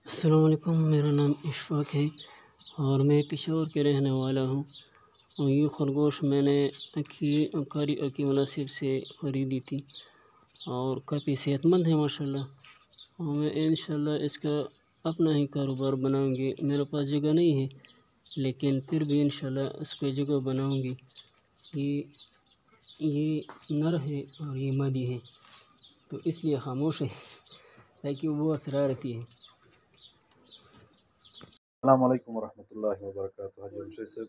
अस्सलाम वालेकुम, मेरा नाम इशफ़ाक़ है और मैं पेशावर के रहने वाला हूँ। और ये खरगोश मैंने कारी हकीम नासिर से ख़रीदी थी और काफ़ी सेहतमंद है माशाल्लाह। और मैं इंशाल्लाह इसका अपना ही कारोबार बनाऊँगी। मेरे पास जगह नहीं है, लेकिन फिर भी इंशाल्लाह इसको जगह बनाऊँगी। ये नर है और ये मादी है, तो इसलिए खामोश है ताकि वो शरारती है। अस्सलाम वालेकुम वरहमतुल्लाहि वबरकातुहू। हाजी मुशैद साहब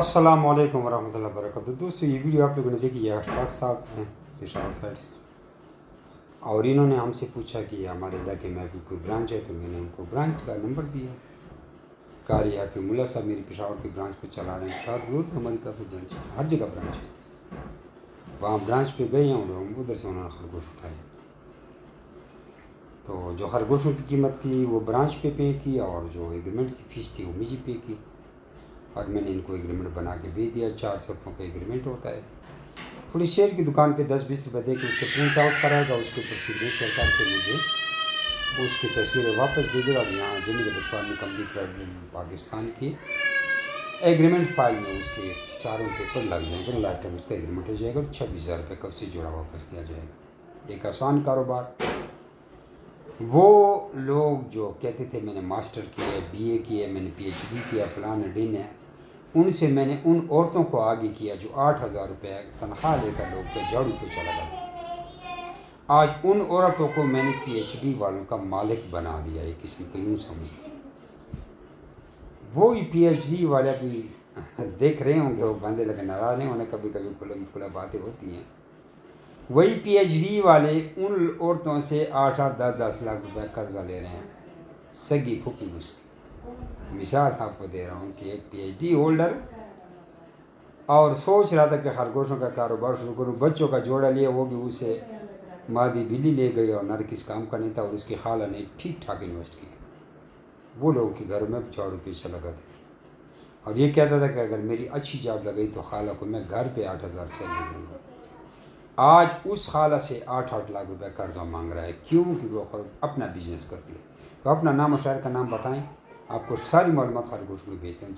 अस्सलाम वालेकुम वरहमतुल्लाहि वबरकातुहू। दोस्तों, ये वीडियो आप लोगों ने देखी है, अशफाक साहब हैं पेशावर साइड से, और इन्होंने हमसे पूछा कि हमारे इलाके में अभी कोई ब्रांच है, तो मैंने उनको ब्रांच का नंबर दिया। कारी हकीमुल्ला साहब मेरी पेशावर की ब्रांच को चला रहे हैं। पेशावर रोड पर हमारी काफ़ी ब्रांच है, हर जगह ब्रांच है। वहाँ ब्रांच पे गए हैं लोग, उधर से उन्होंने खरगोश उठाए। तो जो खरगोशों की कीमत थी वो ब्रांच पे की, और जो एग्रीमेंट की फ़ीस थी वो मुझे पे की। और मैंने इनको एग्रीमेंट बना के भेज दिया। 4 सफ़ों का एग्रीमेंट होता है। पुलिस शेयर की दुकान पे 10-20 रुपये दे के उसको प्रिंट आउट कराएगा, उसके ऊपर सिग्नेचर करके मुझे उसकी तस्वीरें वापस भेजेगा। और यहाँ जमीन डिपार्टमेंट कंपनी पाकिस्तान की एग्रीमेंट फाइल में उसके चारों पेपर लग जाएंगे। लाइफ टाइम उसका एग्रीमेंट हो जाएगा और 26,000 रुपये का उससे जुड़ा वापस दिया जाएगा। एक आसान कारोबार। वो लोग जो कहते थे मैंने मास्टर किया है, BA किया है, मैंने PhD किया, फलान डिन है, उनसे मैंने उन औरतों को आगे किया जो 8,000 रुपये तनख्वाह लेकर लोग पे झाड़ू पोछा लगाते। आज उन औरतों को मैंने PhD वालों का मालिक बना दिया। ये किसी को यूँ समझते, वो ही PhD वाले भी देख रहे होंगे, वो बंदे लगे नाराज़ नहीं होने, कभी कभी खुला बातें होती हैं। वही PhD वाले उन औरतों से 8-8, 10-10 लाख रुपए कर्जा ले रहे हैं। सगी फूफी उसकी मिसाल आपको दे रहा हूँ कि एक PhD होल्डर और सोच रहा था कि खरगोशों का कारोबार शुरू करूँ। बच्चों का जोड़ा लिया, वो भी उसे मादी बिल्ली ले गई और नर किस काम का नहीं था, और उसकी खाला ने ठीक ठाक इन्वेस्ट किया। वो लोगों के घर में झाड़ू पोछा लगाती थी और ये कहता था कि अगर मेरी अच्छी जॉब लगी तो खाला को मैं घर पे 8,000 सैलरी दूँगा। आज उस खाला से 8-8 लाख रुपए कर्जा मांग रहा है। क्यों? कि वो अपना बिजनेस करती है। तो अपना नाम और शहर का नाम बताएं, आपको सारी मालूमात खरगोश में भेजते हैं।